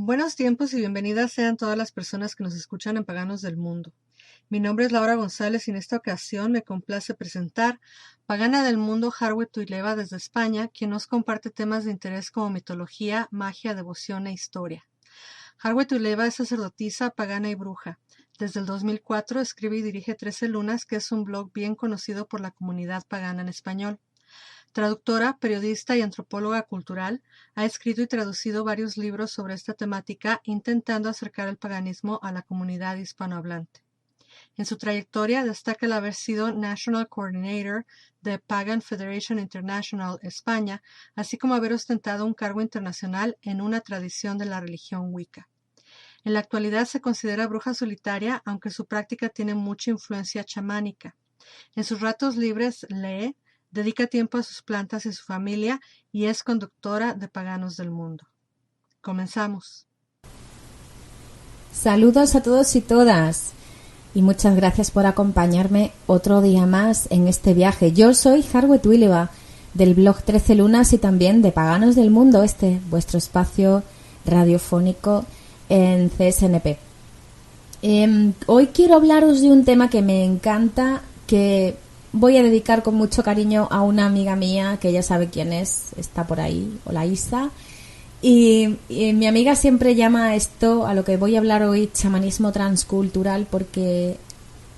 Buenos tiempos y bienvenidas sean todas las personas que nos escuchan en Paganos del Mundo. Mi nombre es Laura González y en esta ocasión me complace presentar Pagana del Mundo Harriet Tuileva desde España, quien nos comparte temas de interés como mitología, magia, devoción e historia. Harriet Tuileva es sacerdotisa, pagana y bruja. Desde el 2004 escribe y dirige 13 Lunas, que es un blog bien conocido por la comunidad pagana en español. Traductora, periodista y antropóloga cultural, ha escrito y traducido varios libros sobre esta temática, intentando acercar el paganismo a la comunidad hispanohablante. En su trayectoria destaca el haber sido National Coordinator de Pagan Federation International España, así como haber ostentado un cargo internacional en una tradición de la religión Wicca. En la actualidad se considera bruja solitaria, aunque su práctica tiene mucha influencia chamánica. En sus ratos libres lee, dedica tiempo a sus plantas y su familia y es conductora de Paganos del Mundo. Comenzamos. Saludos a todos y todas y muchas gracias por acompañarme otro día más en este viaje. Yo soy Harriet Tuileva del blog 13 Lunas y también de Paganos del Mundo, vuestro espacio radiofónico en CSNP. Hoy quiero hablaros de un tema que me encanta, que voy a dedicar con mucho cariño a una amiga mía que ya sabe quién es, está por ahí, hola Isa. Y mi amiga siempre llama a esto, a lo que voy a hablar hoy, chamanismo transcultural, porque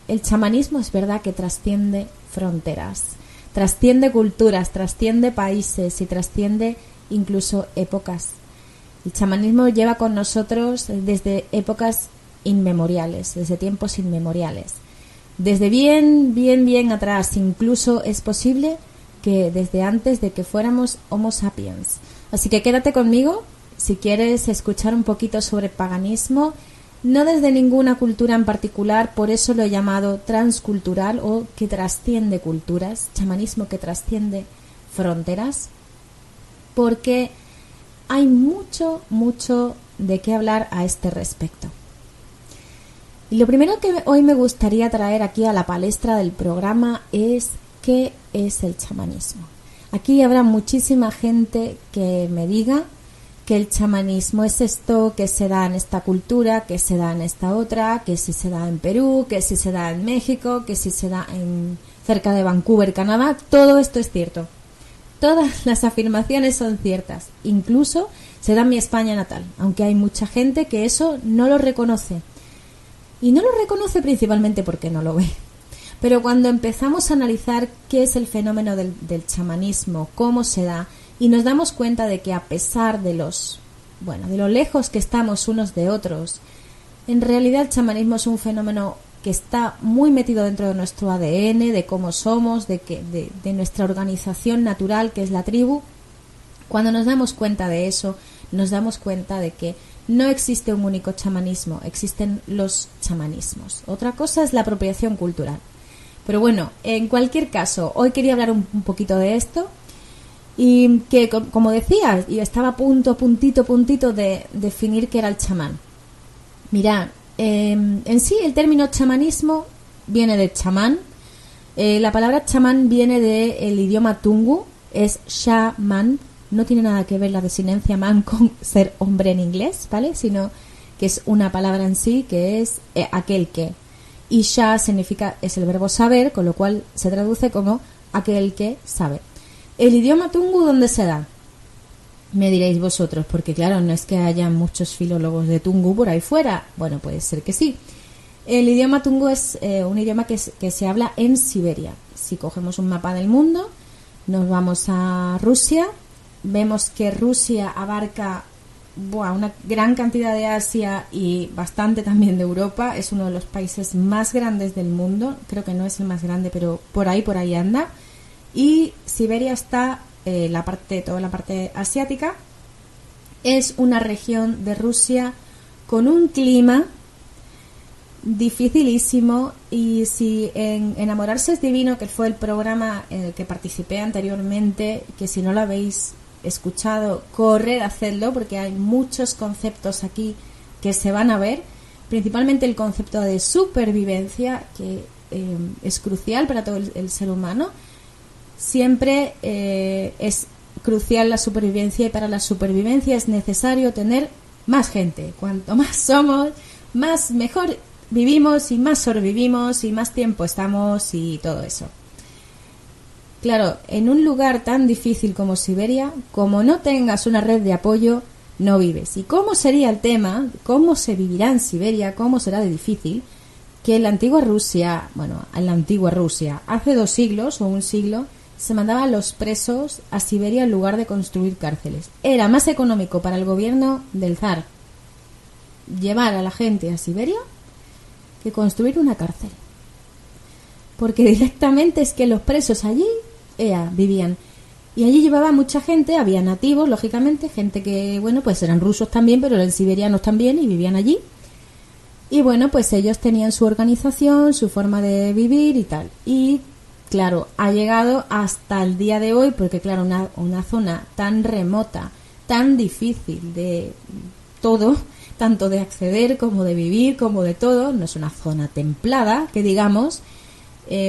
el chamanismo es verdad que trasciende fronteras, trasciende culturas, trasciende países y trasciende incluso épocas. El chamanismo lleva con nosotros desde épocas inmemoriales, desde tiempos inmemoriales. Desde bien atrás, incluso es posible que desde antes de que fuéramos Homo sapiens. Así que quédate conmigo si quieres escuchar un poquito sobre paganismo, no desde ninguna cultura en particular, por eso lo he llamado transcultural o que trasciende culturas, chamanismo que trasciende fronteras, porque hay mucho de qué hablar a este respecto. Y lo primero que hoy me gustaría traer aquí a la palestra del programa es ¿qué es el chamanismo? Aquí habrá muchísima gente que me diga que el chamanismo es esto, que se da en esta cultura, que se da en esta otra, que si se da en Perú, que si se da en México, que si se da cerca de Vancouver, Canadá. Todo esto es cierto. Todas las afirmaciones son ciertas. Incluso se da en mi España natal, aunque hay mucha gente que eso no lo reconoce. Y no lo reconoce principalmente porque no lo ve. Pero cuando empezamos a analizar qué es el fenómeno del chamanismo, cómo se da, y nos damos cuenta de que a pesar de de lo lejos que estamos unos de otros, en realidad el chamanismo es un fenómeno que está muy metido dentro de nuestro ADN, de cómo somos, de nuestra organización natural, que es la tribu. Cuando nos damos cuenta de eso, nos damos cuenta de que no existe un único chamanismo, existen los chamanismos. Otra cosa es la apropiación cultural. Pero bueno, en cualquier caso, hoy quería hablar un poquito de esto y que, como decía, y estaba a puntito de definir qué era el chamán. Mirad, en sí el término chamanismo viene de chamán. La palabra chamán viene del idioma tungu, es shaman. No tiene nada que ver la desinencia man con ser hombre en inglés, ¿vale? Sino que es una palabra en sí que es aquel que. Y sha significa, es el verbo saber, con lo cual se traduce como aquel que sabe. ¿El idioma tungu dónde se da? Me diréis vosotros, porque claro, no es que haya muchos filólogos de tungu por ahí fuera. Bueno, puede ser que sí. El idioma tungu es un idioma que se habla en Siberia. Si cogemos un mapa del mundo, nos vamos a Rusia. Vemos que Rusia abarca una gran cantidad de Asia y bastante también de Europa. Es uno de los países más grandes del mundo. Creo que no es el más grande, pero por ahí anda. Y Siberia está, toda la parte asiática. Es una región de Rusia con un clima dificilísimo, y si en Enamorarse es divino, que fue el programa en el que participé anteriormente, que si no lo habéis escuchado, corred, hacedlo, porque hay muchos conceptos aquí que se van a ver, principalmente el concepto de supervivencia, que es crucial para todo el ser humano. Siempre es crucial la supervivencia, y para la supervivencia es necesario tener más gente. Cuanto más somos, más mejor vivimos y más sobrevivimos y más tiempo estamos y todo eso. Claro, en un lugar tan difícil como Siberia, como no tengas una red de apoyo, no vives. ¿Y cómo sería el tema? ¿Cómo se vivirá en Siberia? ¿Cómo será de difícil? Que en la antigua Rusia, hace 2 siglos o un siglo, se mandaban a los presos a Siberia en lugar de construir cárceles. Era más económico para el gobierno del zar llevar a la gente a Siberia que construir una cárcel. Porque directamente es que los presos allí vivían. Y allí llevaba mucha gente, había nativos, lógicamente, gente que, bueno, pues eran rusos también, pero eran siberianos también y vivían allí. Y bueno, pues ellos tenían su organización, su forma de vivir y tal. Y claro, ha llegado hasta el día de hoy, porque claro, una zona tan remota, tan difícil de todo, tanto de acceder como de vivir, como de todo, no es una zona templada, que digamos,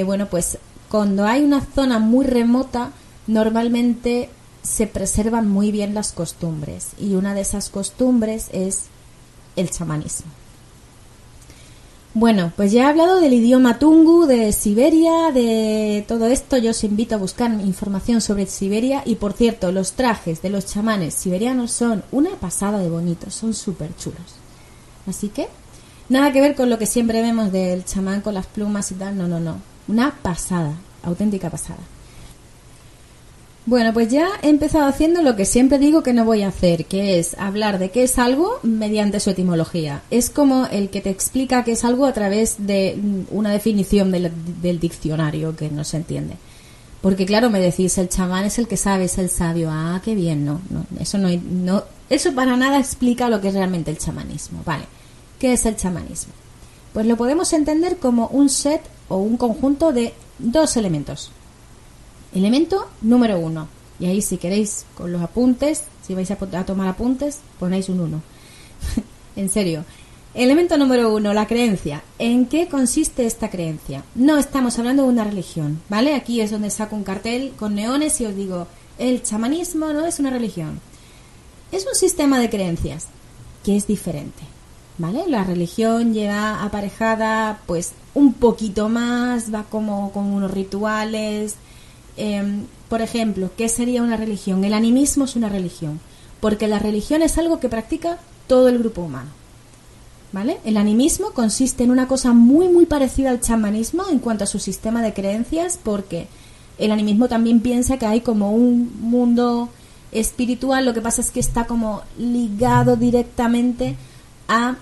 bueno, pues cuando hay una zona muy remota, normalmente se preservan muy bien las costumbres. Y una de esas costumbres es el chamanismo. Bueno, pues ya he hablado del idioma tungu, de Siberia, de todo esto. Yo os invito a buscar información sobre Siberia. Y por cierto, los trajes de los chamanes siberianos son una pasada de bonitos, son súper chulos. Así que, nada que ver con lo que siempre vemos del chamán con las plumas y tal, no. Una pasada, auténtica pasada. Bueno, pues ya he empezado haciendo lo que siempre digo que no voy a hacer, que es hablar de qué es algo mediante su etimología. Es como el que te explica qué es algo a través de una definición del diccionario que no se entiende. Porque claro, me decís, el chamán es el que sabe, es el sabio. Ah, qué bien, no, eso para nada explica lo que es realmente el chamanismo. Vale, ¿qué es el chamanismo? Pues lo podemos entender como un set o un conjunto de 2 elementos. Elemento número 1. Y ahí si queréis con los apuntes, si vais a tomar apuntes, ponéis un 1. En serio. Elemento número 1, la creencia. ¿En qué consiste esta creencia? No estamos hablando de una religión, ¿vale? Aquí es donde saco un cartel con neones y os digo, el chamanismo no es una religión. Es un sistema de creencias que es diferente, ¿vale? La religión lleva aparejada pues un poquito más, va como con unos rituales. Por ejemplo, ¿qué sería una religión? El animismo es una religión, porque la religión es algo que practica todo el grupo humano, ¿vale? El animismo consiste en una cosa muy muy parecida al chamanismo en cuanto a su sistema de creencias, porque el animismo también piensa que hay como un mundo espiritual, lo que pasa es que está como ligado directamente a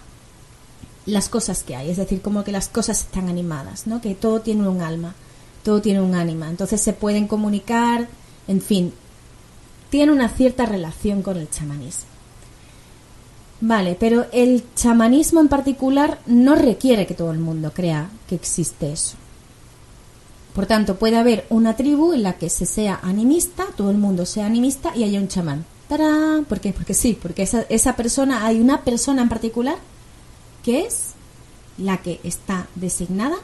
las cosas que hay, es decir, como que las cosas están animadas, ¿no? Que todo tiene un alma. Todo tiene un ánima, entonces se pueden comunicar, en fin, tiene una cierta relación con el chamanismo. Vale, pero el chamanismo en particular no requiere que todo el mundo crea que existe eso. Por tanto, puede haber una tribu en la que se sea animista, todo el mundo sea animista y haya un chamán. ¡Tarán! ¿Por qué? Porque sí, porque esa persona, hay una persona en particular que es la que está designada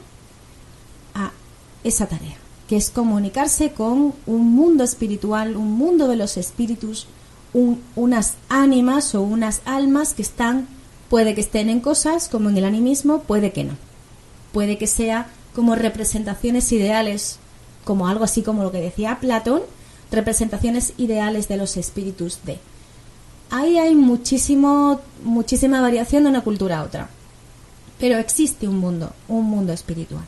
a esa tarea, que es comunicarse con un mundo espiritual, un mundo de los espíritus, unas ánimas o unas almas que están, puede que estén en cosas como en el animismo, puede que no, puede que sea como representaciones ideales, como algo así como lo que decía Platón, representaciones ideales de los espíritus de. Ahí hay muchísima variación de una cultura a otra, pero existe un mundo espiritual.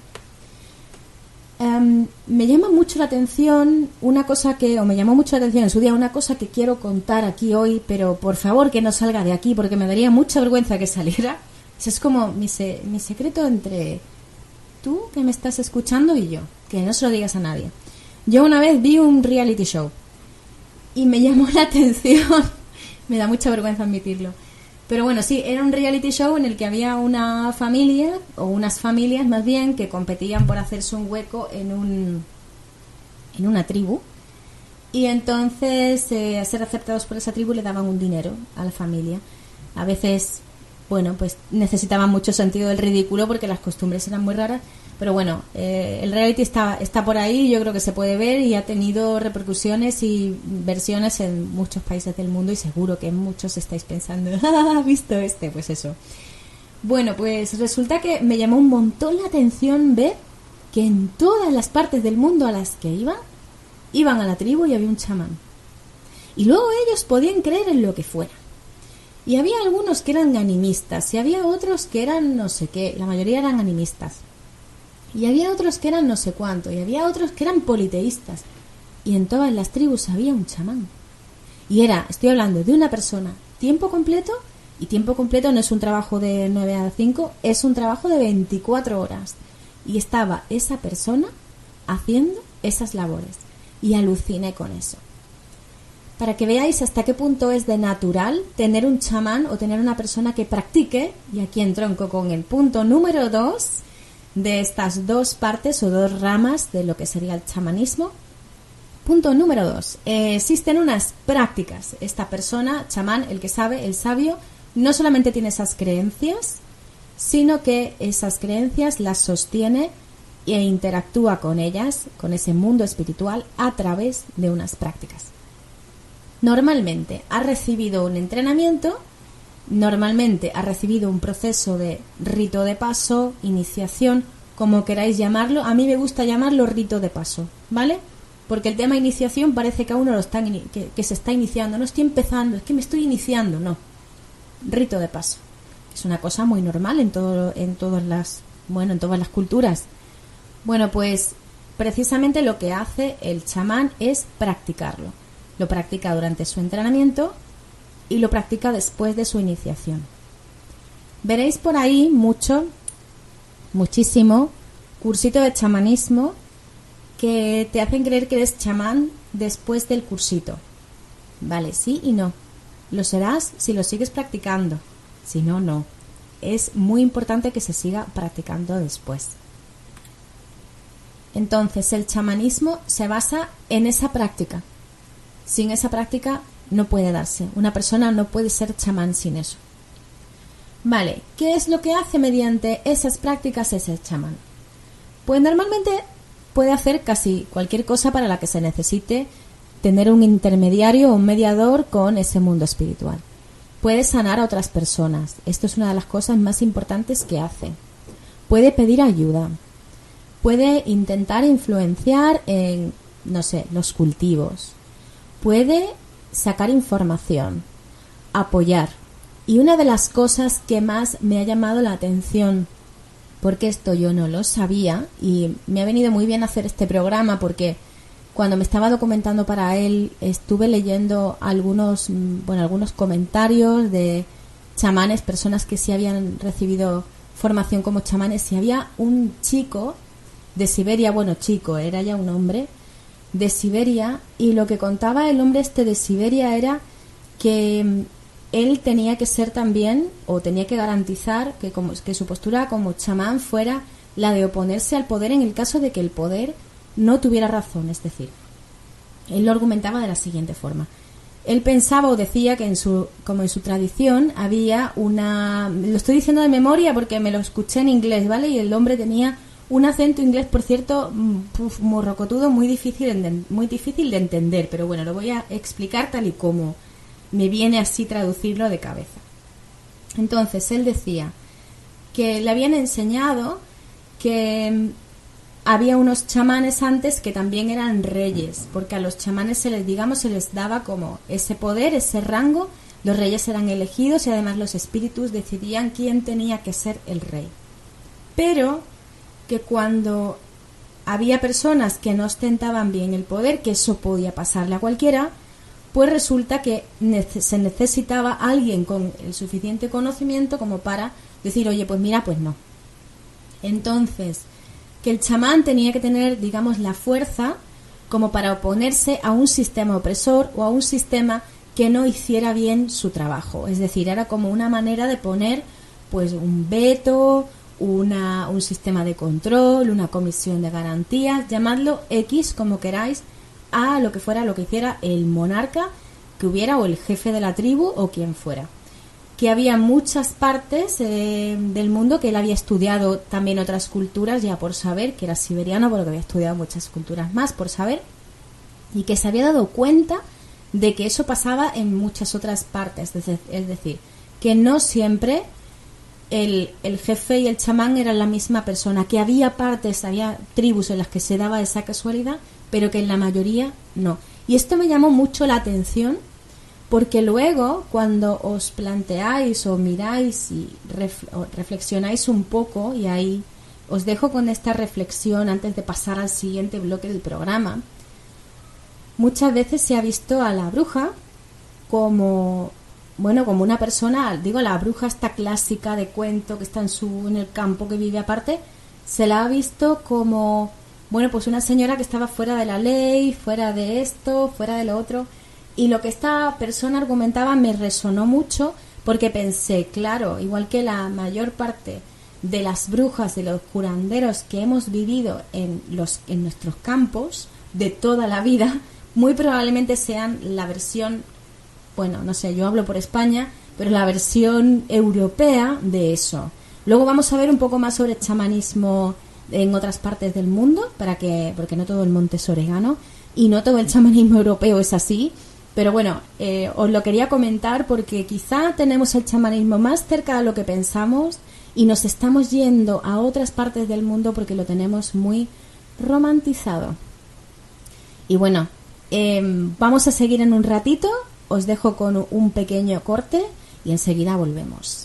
Me llama mucho la atención me llamó mucho la atención en su día una cosa que quiero contar aquí hoy, pero por favor que no salga de aquí porque me daría mucha vergüenza que saliera. Eso es como mi secreto entre tú que me estás escuchando y yo, que no se lo digas a nadie. Yo una vez vi un reality show y me llamó la atención, me da mucha vergüenza admitirlo. Pero bueno, sí, era un reality show en el que había una familia, o unas familias más bien, que competían por hacerse un hueco en una tribu. Y entonces, a ser aceptados por esa tribu, le daban un dinero a la familia. A veces bueno, pues necesitaban mucho sentido del ridículo porque las costumbres eran muy raras. Pero bueno, el reality está por ahí, yo creo que se puede ver y ha tenido repercusiones y versiones en muchos países del mundo y seguro que muchos estáis pensando, ¿has visto este? Pues eso. Bueno, pues resulta que me llamó un montón la atención ver que en todas las partes del mundo a las que iban a la tribu y había un chamán. Y luego ellos podían creer en lo que fuera. Y había algunos que eran animistas y había otros que eran no sé qué, la mayoría eran animistas. Y había otros que eran no sé cuánto, y había otros que eran politeístas. Y en todas las tribus había un chamán. Y estoy hablando de una persona tiempo completo, y tiempo completo no es un trabajo de 9 a 5, es un trabajo de 24 horas. Y estaba esa persona haciendo esas labores. Y aluciné con eso. Para que veáis hasta qué punto es de natural tener un chamán o tener una persona que practique, y aquí entronco con el punto número 2, de estas dos partes o dos ramas de lo que sería el chamanismo. Punto número 2. Existen unas prácticas. Esta persona, chamán, el que sabe, el sabio, no solamente tiene esas creencias, sino que esas creencias las sostiene e interactúa con ellas, con ese mundo espiritual, a través de unas prácticas. Normalmente ha recibido un entrenamiento, normalmente ha recibido un proceso de rito de paso, iniciación, como queráis llamarlo. A mí me gusta llamarlo rito de paso, ¿vale? Porque el tema iniciación parece que a uno que se está iniciando. No estoy empezando, es que me estoy iniciando, no. Rito de paso. Es una cosa muy normal en todas las culturas. Bueno, pues precisamente lo que hace el chamán es practicarlo. Lo practica durante su entrenamiento y lo practica después de su iniciación. Veréis por ahí muchísimo cursito de chamanismo que te hacen creer que eres chamán después del cursito. Vale, sí y no. Lo serás si lo sigues practicando. Si no, no. Es muy importante que se siga practicando después. Entonces, el chamanismo se basa en esa práctica. Sin esa práctica no puede darse. Una persona no puede ser chamán sin eso. Vale, ¿qué es lo que hace mediante esas prácticas ese chamán? Pues normalmente puede hacer casi cualquier cosa para la que se necesite tener un intermediario o un mediador con ese mundo espiritual. Puede sanar a otras personas. Esto es una de las cosas más importantes que hace. Puede pedir ayuda. Puede intentar influenciar en, no sé, los cultivos. Puede sacar información, apoyar. Y una de las cosas que más me ha llamado la atención, porque esto yo no lo sabía y me ha venido muy bien hacer este programa porque cuando me estaba documentando para él estuve leyendo algunos comentarios de chamanes, personas que sí habían recibido formación como chamanes, y había un chico de Siberia, era ya un hombre de Siberia, y lo que contaba el hombre de Siberia era que él tenía que ser también, o tenía que garantizar que su postura como chamán fuera la de oponerse al poder en el caso de que el poder no tuviera razón. Es decir, él lo argumentaba de la siguiente forma. Él pensaba o decía que en su tradición había lo estoy diciendo de memoria porque me lo escuché en inglés, ¿vale? Y el hombre tenía un acento inglés, por cierto, morrocotudo, muy difícil de entender, pero bueno, lo voy a explicar tal y como me viene así traducirlo de cabeza. Entonces, él decía que le habían enseñado que había unos chamanes antes que también eran reyes, porque a los chamanes se les daba como ese poder, ese rango. Los reyes eran elegidos y además los espíritus decidían quién tenía que ser el rey. Pero que cuando había personas que no ostentaban bien el poder, que eso podía pasarle a cualquiera, pues resulta que se necesitaba alguien con el suficiente conocimiento como para decir, oye, pues mira, pues no. Entonces, que el chamán tenía que tener, digamos, la fuerza como para oponerse a un sistema opresor o a un sistema que no hiciera bien su trabajo. Es decir, era como una manera de poner pues un veto, un sistema de control, una comisión de garantías, llamadlo X como queráis, a lo que fuera, lo que hiciera el monarca que hubiera o el jefe de la tribu o quien fuera. que había muchas partes del mundo que él había estudiado también otras culturas ya por saber, que era siberiano, pero que había estudiado muchas culturas más por saber, y que se había dado cuenta de que eso pasaba en muchas otras partes, es decir, que no siempre el jefe y el chamán eran la misma persona, que había partes, había tribus en las que se daba esa casualidad, pero que en la mayoría no. Y esto me llamó mucho la atención, porque luego cuando os planteáis o miráis y reflexionáis un poco, y ahí os dejo con esta reflexión antes de pasar al siguiente bloque del programa, muchas veces se ha visto a la bruja como una persona, digo, la bruja esta clásica de cuento que está en el campo, que vive aparte, se la ha visto como, pues una señora que estaba fuera de la ley, fuera de esto, fuera de lo otro. Y lo que esta persona argumentaba me resonó mucho, porque pensé, claro, igual que la mayor parte de las brujas, de los curanderos que hemos vivido en nuestros campos de toda la vida, muy probablemente sean la versión, no sé, yo hablo por España, pero la versión europea de eso. Luego vamos a ver un poco más sobre el chamanismo en otras partes del mundo, porque no todo el monte es orégano y no todo el chamanismo europeo es así. Pero os lo quería comentar porque quizá tenemos el chamanismo más cerca de lo que pensamos y nos estamos yendo a otras partes del mundo porque lo tenemos muy romantizado. Y vamos a seguir en un ratito, os dejo con un pequeño corte y enseguida volvemos.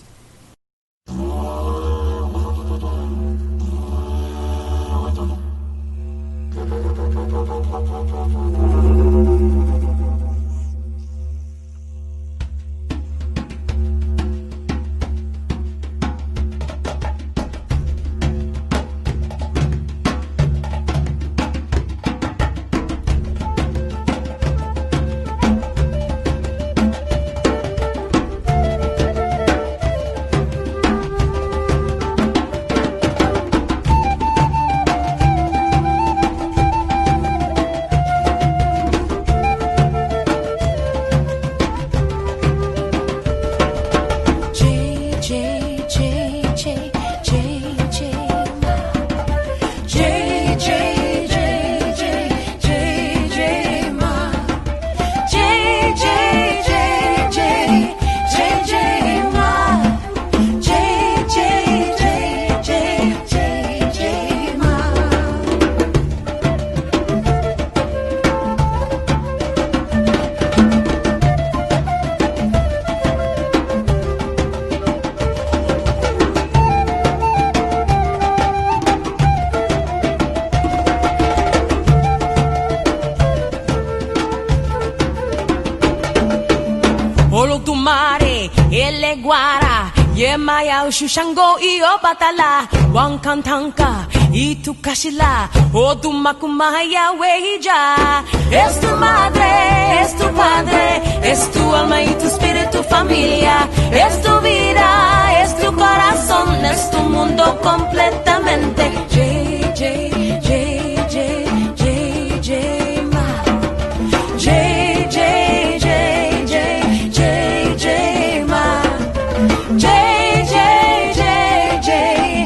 Maya Shushango iyo batala Wankantanka itu kashila Odumakumaya weija. Es tu madre, es tu padre, es tu alma y tu espíritu familia, es tu vida, es tu corazón, es tu mundo completamente. J, J, J, J, J, J, ma. J, J, J, J, J,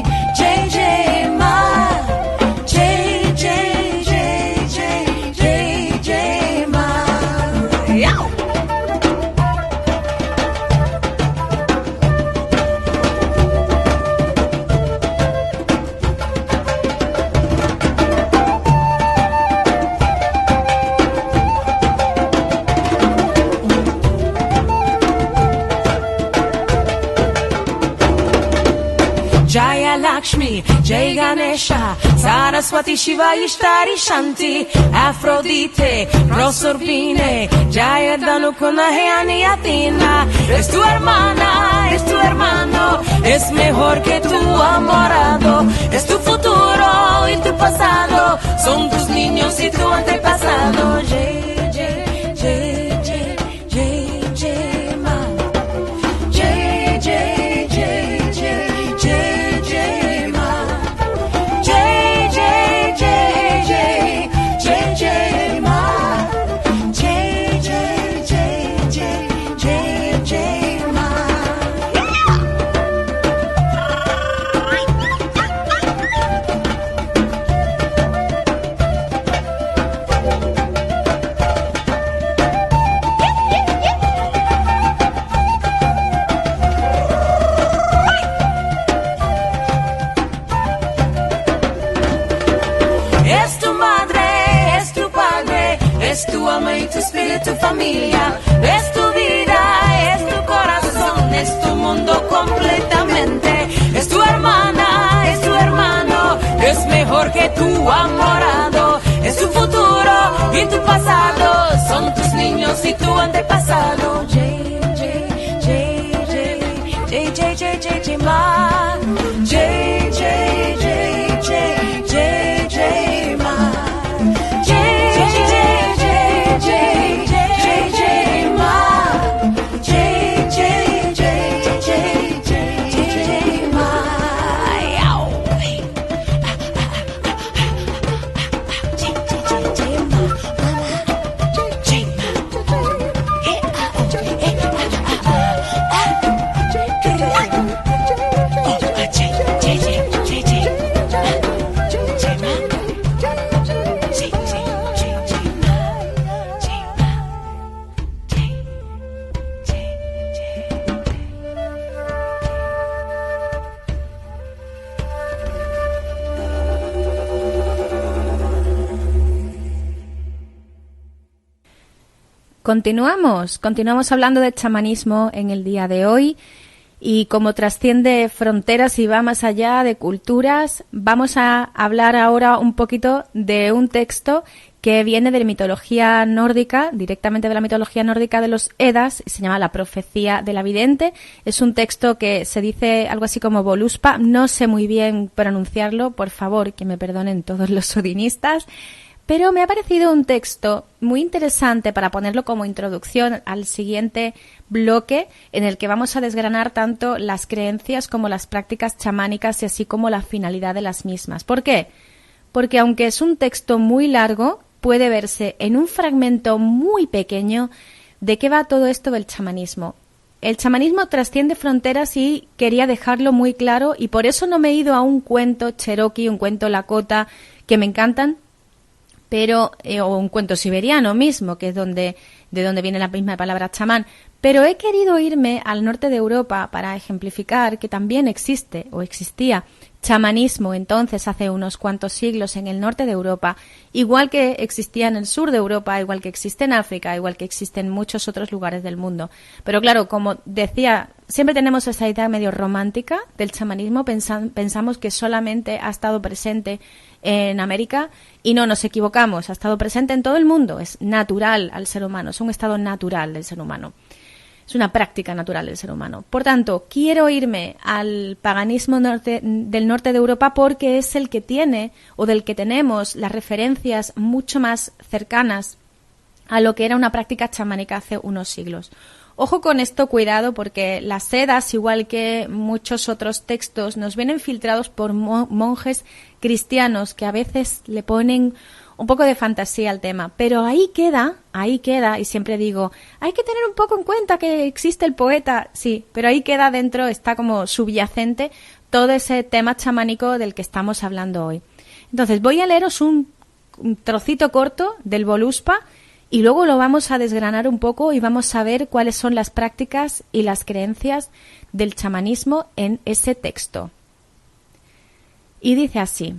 J, ma. J, Jaya Lakshmi, Jai Ganesha, Saraswati, Shiva, Ishtari, Shanti, Afrodite, Prosorbine, Jaya Danukuna, Heani, Athena. Es tu hermana, es tu hermano, es mejor que tu amorado, es tu futuro y tu pasado, son tus niños y tu antepasado. Jai, Jai, Jai, Jai, Jai, Jai, Ma. Jai, Jai, Jai, Jai, Jai, Jai, Ma. Jai, Jai, Jai, Jai, Jai, Jai, Ma. Jai, Jai, Jai, Jai, Jai, Jai, Ma. familia, es tu vida, es tu corazón, es tu mundo completamente, es tu hermana, es tu hermano, es mejor que tu amorado, es tu futuro y tu pasado, son tus niños y tu antepasado. J, ma, J, ma, Continuamos hablando de chamanismo en el día de hoy y como trasciende fronteras y va más allá de culturas, vamos a hablar ahora un poquito de un texto que viene de la mitología nórdica, directamente de la mitología nórdica de los Edas, y se llama La profecía de la vidente. Es un texto que se dice algo así como Voluspa, no sé muy bien pronunciarlo, por favor, que me perdonen todos los odinistas. Pero me ha parecido un texto muy interesante para ponerlo como introducción al siguiente bloque en el que vamos a desgranar tanto las creencias como las prácticas chamánicas y así como la finalidad de las mismas. ¿Por qué? Porque aunque es un texto muy largo, puede verse en un fragmento muy pequeño de qué va todo esto del chamanismo. El chamanismo trasciende fronteras y quería dejarlo muy claro y por eso no me he ido a un cuento cherokee, un cuento lakota, que me encantan, pero o un cuento siberiano mismo, que es de donde viene la misma palabra chamán, pero he querido irme al norte de Europa para ejemplificar que también existe o existía chamanismo entonces hace unos cuantos siglos en el norte de Europa, igual que existía en el sur de Europa, igual que existe en África, igual que existe en muchos otros lugares del mundo. Pero claro, como decía, siempre tenemos esa idea medio romántica del chamanismo, pensamos que solamente ha estado presente en América y no, nos equivocamos, ha estado presente en todo el mundo, es natural al ser humano, es un estado natural del ser humano. Es una práctica natural del ser humano. Por tanto, quiero irme al paganismo del norte de Europa porque es el que tiene o del que tenemos las referencias mucho más cercanas a lo que era una práctica chamánica hace unos siglos. Ojo con esto, cuidado, porque las Edas, igual que muchos otros textos, nos vienen filtrados por monjes cristianos que a veces le ponen un poco de fantasía al tema, pero ahí queda, y siempre digo, hay que tener un poco en cuenta que existe el poeta, sí, pero ahí queda dentro, está como subyacente todo ese tema chamánico del que estamos hablando hoy. Entonces voy a leeros un trocito corto del Voluspa y luego lo vamos a desgranar un poco y vamos a ver cuáles son las prácticas y las creencias del chamanismo en ese texto. Y dice así: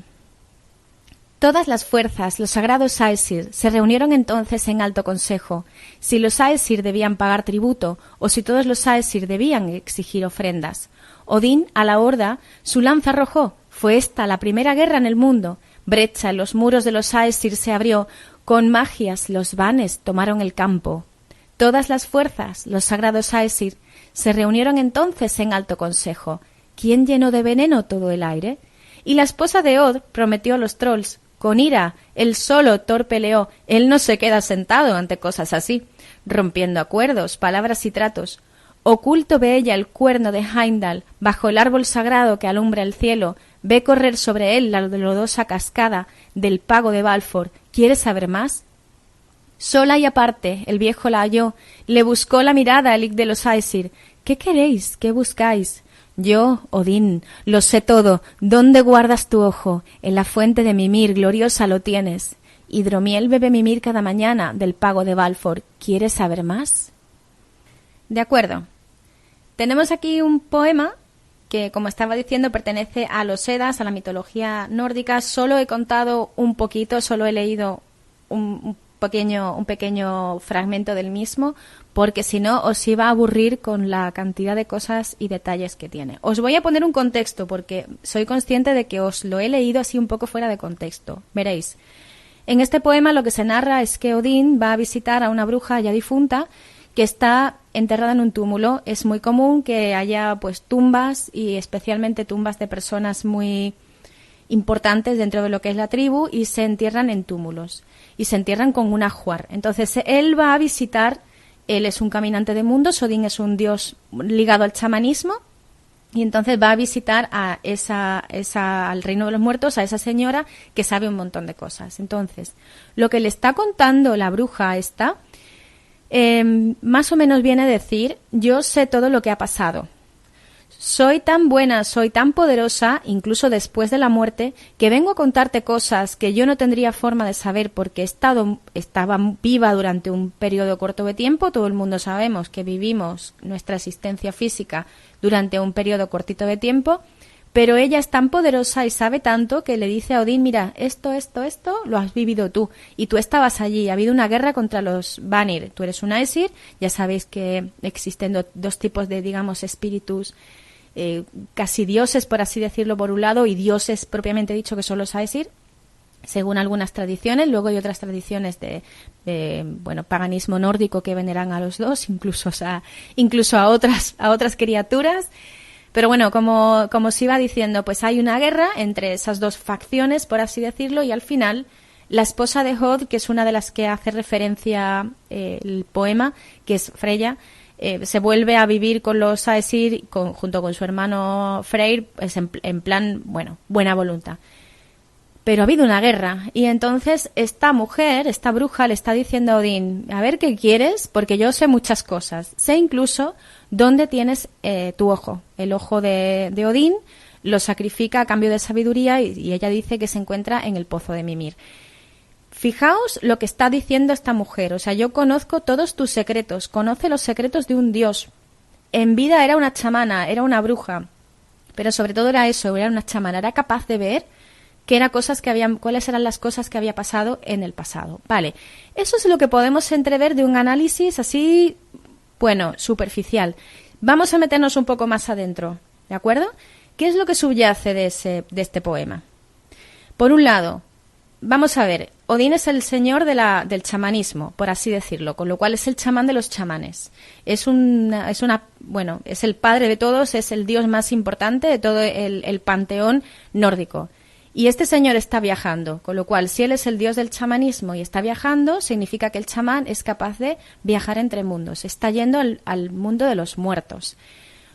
todas las fuerzas, los sagrados Aesir, se reunieron entonces en alto consejo, si los Aesir debían pagar tributo o si todos los Aesir debían exigir ofrendas. Odín, a la horda, su lanza arrojó. Fue esta la primera guerra en el mundo. Brecha en los muros de los Aesir se abrió. Con magias los vanes tomaron el campo. Todas las fuerzas, los sagrados Aesir, se reunieron entonces en alto consejo. ¿Quién llenó de veneno todo el aire? Y la esposa de Od prometió a los trolls. Con ira, él solo Thor peleó. Él no se queda sentado ante cosas así, rompiendo acuerdos, palabras y tratos. Oculto ve ella el cuerno de Heimdall, bajo el árbol sagrado que alumbra el cielo. Ve correr sobre él la lodosa cascada del pago de Balfor. ¿Quieres saber más? Sola y aparte, el viejo la halló. Le buscó la mirada el hic de los Aesir. ¿Qué queréis? ¿Qué buscáis? Yo, Odín, lo sé todo. ¿Dónde guardas tu ojo? En la fuente de Mimir, gloriosa lo tienes. Hidromiel bebe Mimir cada mañana del pago de Balfor. ¿Quieres saber más? De acuerdo. Tenemos aquí un poema que, como estaba diciendo, pertenece a los Edas, a la mitología nórdica. Solo he contado un poquito, solo he leído un un pequeño fragmento del mismo, porque si no os iba a aburrir con la cantidad de cosas y detalles que tiene. Os voy a poner un contexto, porque soy consciente de que os lo he leído así un poco fuera de contexto. Veréis, en este poema lo que se narra es que Odín va a visitar a una bruja ya difunta que está enterrada en un túmulo. Es muy común que haya pues tumbas, y especialmente tumbas de personas muy importantes dentro de lo que es la tribu, y se entierran en túmulos y se entierran con un ajuar. Entonces él va a visitar, él es un caminante de mundos, Odín es un dios ligado al chamanismo, y entonces va a visitar a al reino de los muertos, a esa señora que sabe un montón de cosas. Entonces, lo que le está contando la bruja esta, más o menos viene a decir: yo sé todo lo que ha pasado. Soy tan buena, soy tan poderosa, incluso después de la muerte, que vengo a contarte cosas que yo no tendría forma de saber porque estaba viva durante un periodo corto de tiempo. Todo el mundo sabemos que vivimos nuestra existencia física durante un periodo cortito de tiempo, pero ella es tan poderosa y sabe tanto que le dice a Odín: mira, esto lo has vivido tú, y tú estabas allí, ha habido una guerra contra los Vanir, tú eres un Aesir, ya sabéis que existen dos tipos de, digamos, espíritus, casi dioses, por así decirlo, por un lado, y dioses propiamente dicho, que son los Aesir, según algunas tradiciones. Luego hay otras tradiciones de paganismo nórdico que veneran a los dos, incluso a otras criaturas. Pero bueno, como os iba diciendo, pues hay una guerra entre esas dos facciones, por así decirlo, y al final la esposa de Hod, que es una de las que hace referencia el poema, que es Freya, se vuelve a vivir con los Aesir junto con su hermano Freyr, pues en plan, buena voluntad. Pero ha habido una guerra, y entonces esta mujer, esta bruja, le está diciendo a Odín: a ver qué quieres, porque yo sé muchas cosas. Sé incluso dónde tienes tu ojo. El ojo de Odín lo sacrifica a cambio de sabiduría, y ella dice que se encuentra en el pozo de Mimir. Fijaos lo que está diciendo esta mujer. O sea, yo conozco todos tus secretos, conoce los secretos de un dios. En vida era una chamana, era una bruja, pero sobre todo era eso, era una chamana, era capaz de ver cuáles eran las cosas que había pasado en el pasado. Vale, eso es lo que podemos entrever de un análisis así, superficial. Vamos a meternos un poco más adentro, ¿de acuerdo? ¿Qué es lo que subyace de este poema? Por un lado, vamos a ver, Odín es el señor del chamanismo, por así decirlo, con lo cual es el chamán de los chamanes. Es el padre de todos, es el dios más importante de todo el panteón nórdico. Y este señor está viajando, con lo cual, si él es el dios del chamanismo y está viajando, significa que el chamán es capaz de viajar entre mundos, está yendo al mundo de los muertos.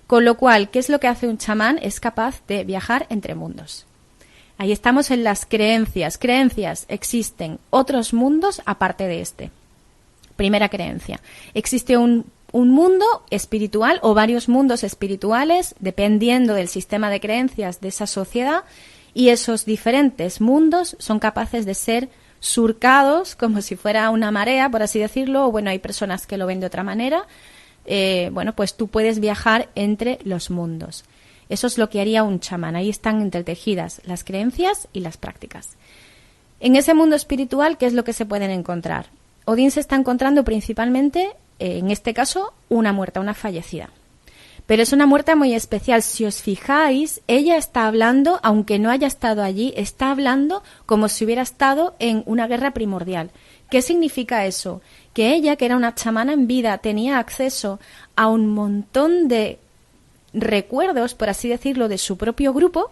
Con lo cual, ¿qué es lo que hace un chamán? Es capaz de viajar entre mundos. Ahí estamos en las creencias. Creencias, existen otros mundos aparte de este. Primera creencia, existe un mundo espiritual o varios mundos espirituales, dependiendo del sistema de creencias de esa sociedad, y esos diferentes mundos son capaces de ser surcados como si fuera una marea, por así decirlo, o hay personas que lo ven de otra manera. Pues tú puedes viajar entre los mundos. Eso es lo que haría un chamán. Ahí están entretejidas las creencias y las prácticas. En ese mundo espiritual, ¿qué es lo que se pueden encontrar? Odín se está encontrando principalmente, en este caso, una muerta, una fallecida. Pero es una muerta muy especial. Si os fijáis, ella está hablando, aunque no haya estado allí, está hablando como si hubiera estado en una guerra primordial. ¿Qué significa eso? Que ella, que era una chamana en vida, tenía acceso a un montón de recuerdos, por así decirlo, de su propio grupo,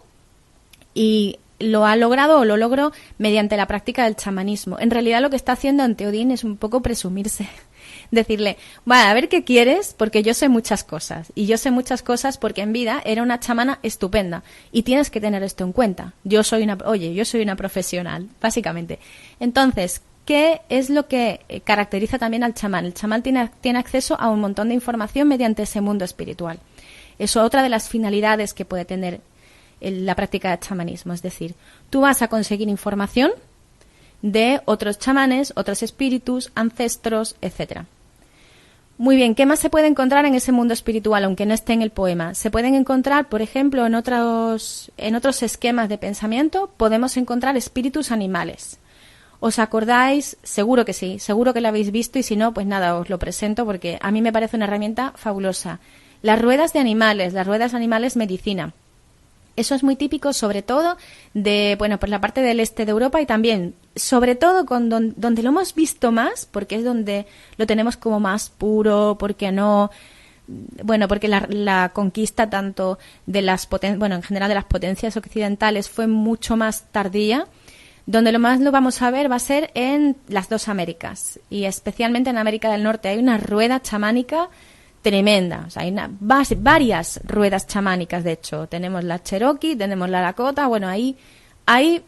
y lo logró mediante la práctica del chamanismo. En realidad lo que está haciendo ante Odín es un poco presumirse. Decirle: vale, a ver qué quieres, porque yo sé muchas cosas. Y yo sé muchas cosas porque en vida era una chamana estupenda. Y tienes que tener esto en cuenta. Yo soy una profesional, básicamente. Entonces, ¿qué es lo que caracteriza también al chamán? El chamán tiene acceso a un montón de información mediante ese mundo espiritual. Eso es otra de las finalidades que puede tener la práctica del chamanismo. Es decir, tú vas a conseguir información de otros chamanes, otros espíritus, ancestros, etcétera. Muy bien, ¿qué más se puede encontrar en ese mundo espiritual, aunque no esté en el poema? Se pueden encontrar, por ejemplo, en otros esquemas de pensamiento, podemos encontrar espíritus animales. ¿Os acordáis? Seguro que sí, seguro que lo habéis visto y si no, pues nada, os lo presento porque a mí me parece una herramienta fabulosa. Las ruedas de animales, las ruedas animales medicina. Eso es muy típico, sobre todo de, bueno, pues la parte del este de Europa y también, sobre todo donde lo hemos visto más, porque es donde lo tenemos como más puro, porque no, bueno, porque la conquista tanto de las bueno, en general de las potencias occidentales fue mucho más tardía. Donde lo más lo vamos a ver va a ser en las dos Américas y especialmente en América del Norte. Hay una rueda chamánica tremenda, o sea, hay varias ruedas chamánicas, de hecho. Tenemos la Cherokee, tenemos la Lakota, bueno, ahí hay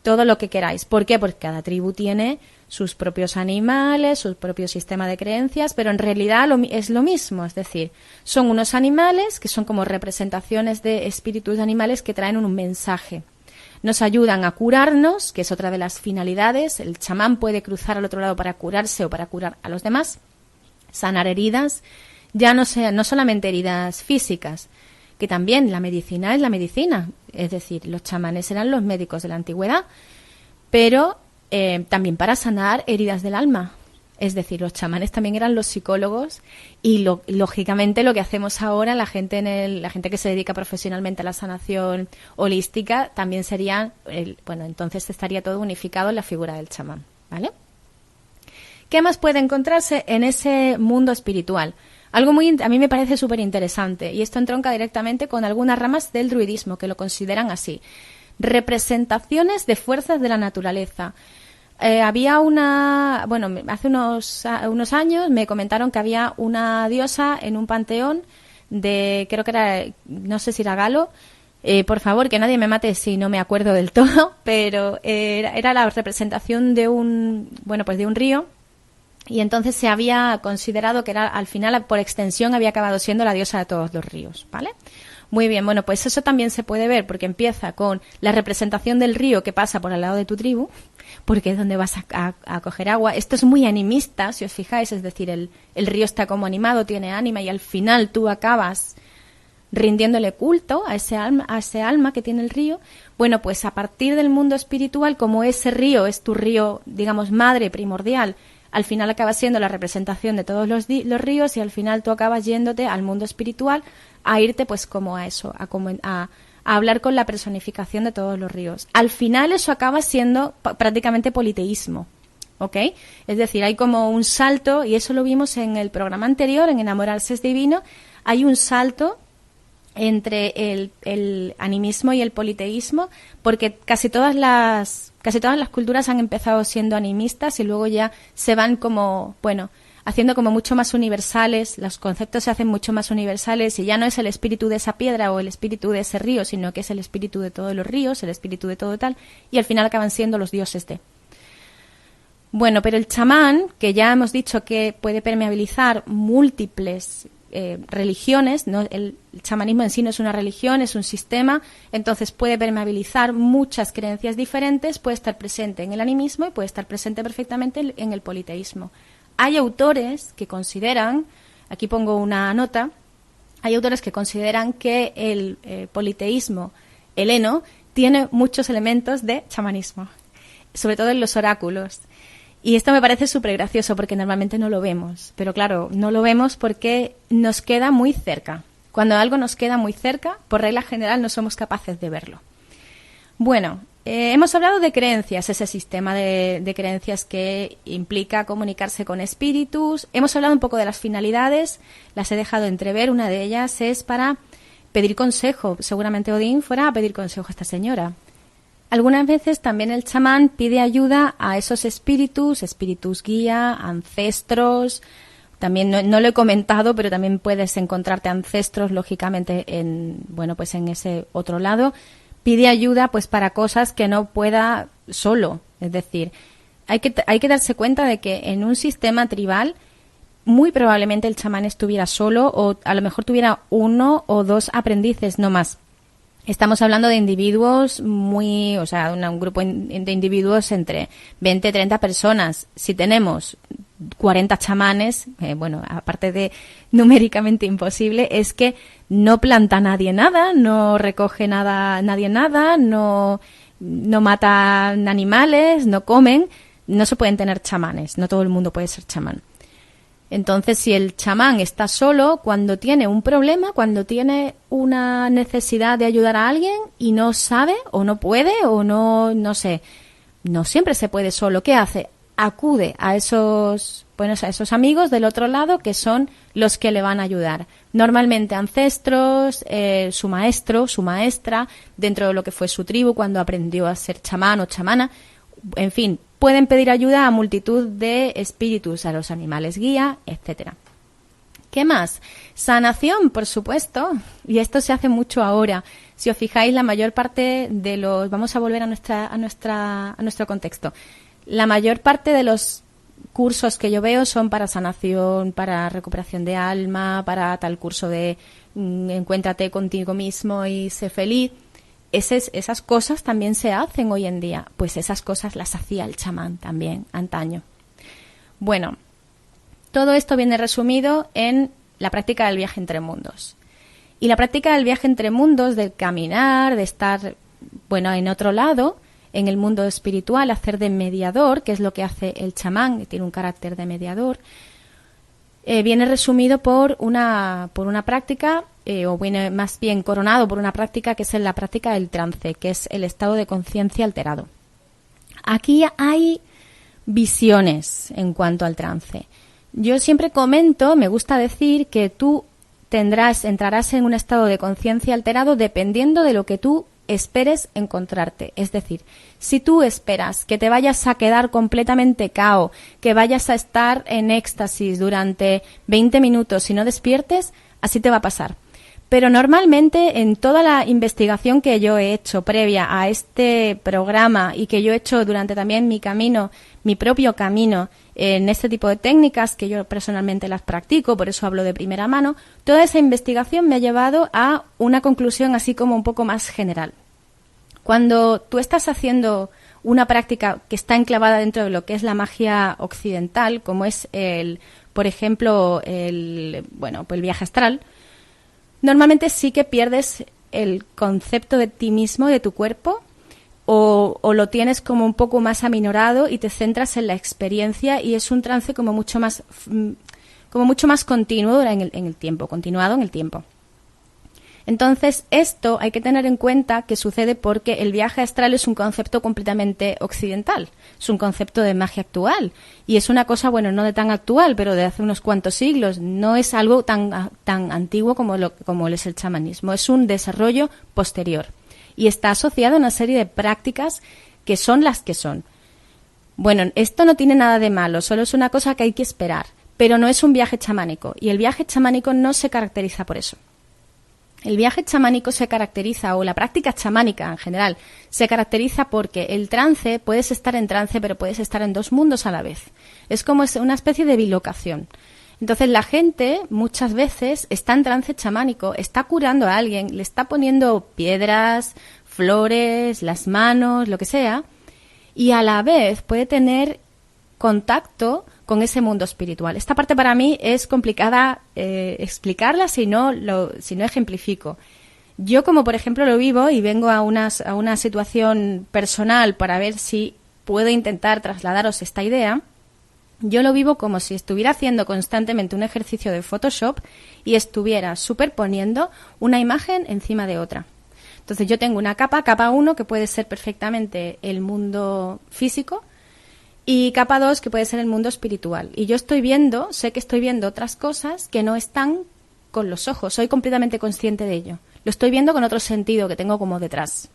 todo lo que queráis. ¿Por qué? Porque cada tribu tiene sus propios animales, su propio sistema de creencias, pero en realidad es lo mismo, es decir, son unos animales que son como representaciones de espíritus animales que traen un mensaje. Nos ayudan a curarnos, que es otra de las finalidades. El chamán puede cruzar al otro lado para curarse o para curar a los demás, sanar heridas, ya no solamente heridas físicas, que también la medicina es la medicina, es decir, los chamanes eran los médicos de la antigüedad, pero también para sanar heridas del alma. Es decir, los chamanes también eran los psicólogos y lógicamente lo que hacemos ahora, la gente que se dedica profesionalmente a la sanación holística, también sería, bueno, entonces estaría todo unificado en la figura del chamán, ¿vale? ¿Qué más puede encontrarse en ese mundo espiritual? Algo a mí me parece súper interesante y esto entronca directamente con algunas ramas del druidismo que lo consideran así. Representaciones de fuerzas de la naturaleza. Había hace unos años me comentaron que había una diosa en un panteón creo que era, no sé si era Galo, por favor que nadie me mate si no me acuerdo del todo, pero era la representación de un río y entonces se había considerado que al final por extensión había acabado siendo la diosa de todos los ríos, ¿vale? Muy bien, bueno, pues eso también se puede ver porque empieza con la representación del río que pasa por al lado de tu tribu, porque es donde vas a coger agua. Esto es muy animista, si os fijáis, es decir, el río está como animado, tiene ánima y al final tú acabas rindiéndole culto a ese alma que tiene el río. Bueno, pues a partir del mundo espiritual, como ese río es tu río, digamos, madre primordial, al final acaba siendo la representación de todos los ríos y al final tú acabas yéndote al mundo espiritual a irte pues como a eso, a hablar con la personificación de todos los ríos. Al final eso acaba siendo prácticamente politeísmo, ¿ok? Es decir, hay como un salto, y eso lo vimos en el programa anterior, en Enamorarse es Divino, hay un salto entre el animismo y el politeísmo, porque casi todas las culturas han empezado siendo animistas y luego ya se van como, bueno, haciendo como mucho más universales, los conceptos se hacen mucho más universales y ya no es el espíritu de esa piedra o el espíritu de ese río, sino que es el espíritu de todos los ríos, el espíritu de todo tal, y al final acaban siendo los dioses de. Bueno, pero el chamán, que ya hemos dicho que puede permeabilizar múltiples religiones, ¿no? El chamanismo en sí no es una religión, es un sistema, entonces puede permeabilizar muchas creencias diferentes, puede estar presente en el animismo y puede estar presente perfectamente en el politeísmo. Hay autores que consideran, aquí pongo una nota, hay autores que consideran que el politeísmo heleno tiene muchos elementos de chamanismo, sobre todo en los oráculos. Y esto me parece súper gracioso porque normalmente no lo vemos. Pero claro, no lo vemos porque nos queda muy cerca. Cuando algo nos queda muy cerca, por regla general no somos capaces de verlo. Bueno, hemos hablado de creencias, ese sistema de creencias que implica comunicarse con espíritus. Hemos hablado un poco de las finalidades, las he dejado entrever. Una de ellas es para pedir consejo. Seguramente Odín fuera a pedir consejo a esta señora. Algunas veces también el chamán pide ayuda a esos espíritus guía, ancestros. También no lo he comentado, pero también puedes encontrarte ancestros, lógicamente, en ese otro lado. Pide ayuda pues para cosas que no pueda solo. Es decir, hay que darse cuenta de que en un sistema tribal muy probablemente el chamán estuviera solo o a lo mejor tuviera 1 o 2 aprendices, no más. Estamos hablando de individuos un grupo de individuos entre 20 y 30 personas. Si tenemos 40 chamanes, aparte de numéricamente imposible, es que no planta nadie nada, no recoge nadie nada, no matan animales, no comen. no se pueden tener chamanes, no todo el mundo puede ser chamán. Entonces, si el chamán está solo, cuando tiene un problema, cuando tiene una necesidad de ayudar a alguien y no sabe o no puede o no sé, no siempre se puede solo, ¿qué hace? Acude a esos amigos del otro lado que son los que le van a ayudar. Normalmente ancestros, su maestro, su maestra, dentro de lo que fue su tribu cuando aprendió a ser chamán o chamana, en fin, pueden pedir ayuda a multitud de espíritus, a los animales guía, etcétera. ¿Qué más? Sanación, por supuesto, y esto se hace mucho ahora. Si os fijáis, la mayor parte de los... Vamos a volver a nuestro contexto. La mayor parte de los cursos que yo veo son para sanación, para recuperación de alma, para tal curso de encuéntrate contigo mismo y sé feliz. Esas cosas también se hacen hoy en día. Pues esas cosas las hacía el chamán también, antaño. Bueno, todo esto viene resumido en la práctica del viaje entre mundos. Y la práctica del viaje entre mundos, del caminar, de estar, en otro lado, en el mundo espiritual, hacer de mediador, que es lo que hace el chamán, que tiene un carácter de mediador, viene resumido por una práctica, o viene más bien coronado por una práctica que es la práctica del trance, que es el estado de conciencia alterado. Aquí hay visiones en cuanto al trance. Yo siempre comento, me gusta decir que tú entrarás en un estado de conciencia alterado dependiendo de lo que tú esperes encontrarte. Es decir, si tú esperas que te vayas a quedar completamente cao, que vayas a estar en éxtasis durante 20 minutos y no despiertes, así te va a pasar. Pero normalmente en toda la investigación que yo he hecho previa a este programa y que yo he hecho durante también mi propio camino en este tipo de técnicas, que yo personalmente las practico, por eso hablo de primera mano, toda esa investigación me ha llevado a una conclusión así como un poco más general. Cuando tú estás haciendo una práctica que está enclavada dentro de lo que es la magia occidental, como es por ejemplo, el viaje astral, normalmente sí que pierdes el concepto de ti mismo, de tu cuerpo, o lo tienes como un poco más aminorado y te centras en la experiencia y es un trance como mucho más continuado en el tiempo. Entonces, esto hay que tener en cuenta que sucede porque el viaje astral es un concepto completamente occidental, es un concepto de magia actual y es una cosa, no de tan actual, pero de hace unos cuantos siglos, no es algo tan antiguo como es el chamanismo, es un desarrollo posterior y está asociado a una serie de prácticas que son las que son. Bueno, esto no tiene nada de malo, solo es una cosa que hay que esperar, pero no es un viaje chamánico y el viaje chamánico no se caracteriza por eso. El viaje chamánico se caracteriza, o la práctica chamánica en general, se caracteriza porque el trance, puedes estar en trance, pero puedes estar en dos mundos a la vez. Es como una especie de bilocación. Entonces la gente muchas veces está en trance chamánico, está curando a alguien, le está poniendo piedras, flores, las manos, lo que sea, y a la vez puede tener contacto con ese mundo espiritual. Esta parte para mí es complicada explicarla si no ejemplifico. Yo, como por ejemplo lo vivo y vengo a una situación personal para ver si puedo intentar trasladaros esta idea, yo lo vivo como si estuviera haciendo constantemente un ejercicio de Photoshop y estuviera superponiendo una imagen encima de otra. Entonces yo tengo una capa 1 que puede ser perfectamente el mundo físico, y capa 2, que puede ser el mundo espiritual. Y yo sé que estoy viendo otras cosas que no están con los ojos. Soy completamente consciente de ello. Lo estoy viendo con otro sentido que tengo como detrás.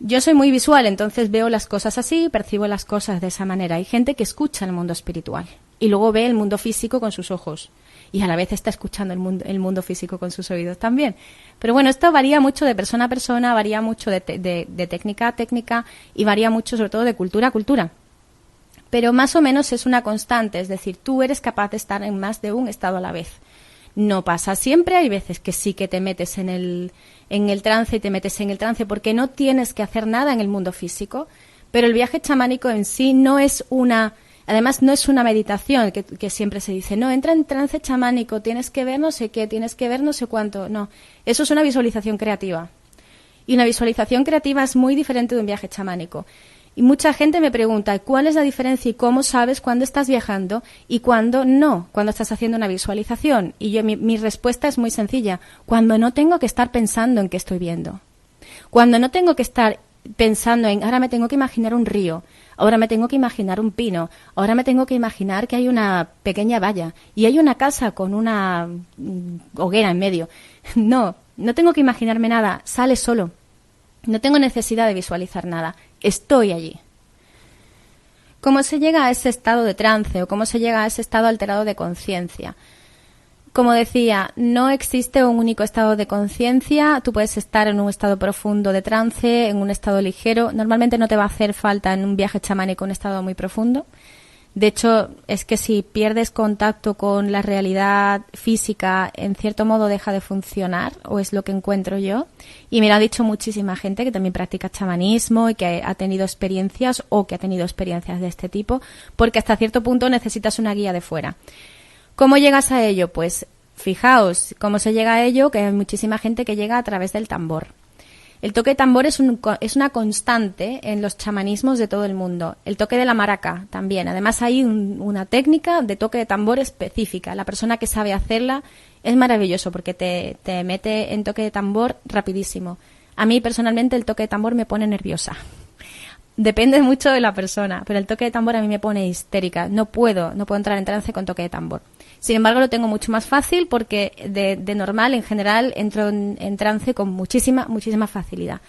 Yo soy muy visual, entonces veo las cosas así, percibo las cosas de esa manera. Hay gente que escucha el mundo espiritual y luego ve el mundo físico con sus ojos. Y a la vez está escuchando el mundo físico con sus oídos también. Pero bueno, esto varía mucho de persona a persona, varía mucho de técnica a técnica y varía mucho sobre todo de cultura a cultura. Pero más o menos es una constante, es decir, tú eres capaz de estar en más de un estado a la vez. No pasa siempre, hay veces que sí que te metes en el trance y te metes en el trance porque no tienes que hacer nada en el mundo físico, pero el viaje chamánico en sí no es además no es una meditación que siempre se dice, no, entra en trance chamánico, tienes que ver no sé qué, tienes que ver no sé cuánto, no, eso es una visualización creativa. Y una visualización creativa es muy diferente de un viaje chamánico. Y mucha gente me pregunta, ¿cuál es la diferencia y cómo sabes cuándo estás viajando y cuándo no, cuando estás haciendo una visualización? Y yo mi respuesta es muy sencilla, cuando no tengo que estar pensando en qué estoy viendo. Cuando no tengo que estar pensando en, ahora me tengo que imaginar un río, ahora me tengo que imaginar un pino, ahora me tengo que imaginar que hay una pequeña valla y hay una casa con una hoguera en medio. No tengo que imaginarme nada, sale solo. No tengo necesidad de visualizar nada, estoy allí. ¿Cómo se llega a ese estado de trance o cómo se llega a ese estado alterado de conciencia? Como decía, no existe un único estado de conciencia. Tú puedes estar en un estado profundo de trance, en un estado ligero. Normalmente no te va a hacer falta en un viaje chamánico un estado muy profundo. De hecho, es que si pierdes contacto con la realidad física, en cierto modo deja de funcionar, o es lo que encuentro yo. Y me lo ha dicho muchísima gente que también practica chamanismo y que ha tenido experiencias o que ha tenido experiencias de este tipo, porque hasta cierto punto necesitas una guía de fuera. ¿Cómo llegas a ello? Pues fijaos cómo se llega a ello, que hay muchísima gente que llega a través del tambor. El toque de tambor es una constante en los chamanismos de todo el mundo. El toque de la maraca también. Además hay una técnica de toque de tambor específica. La persona que sabe hacerla es maravilloso porque te mete en toque de tambor rapidísimo. A mí personalmente el toque de tambor me pone nerviosa. Depende mucho de la persona, pero el toque de tambor a mí me pone histérica. No puedo entrar en trance con toque de tambor. Sin embargo, lo tengo mucho más fácil porque de normal, en general, entro en trance con muchísima facilidad.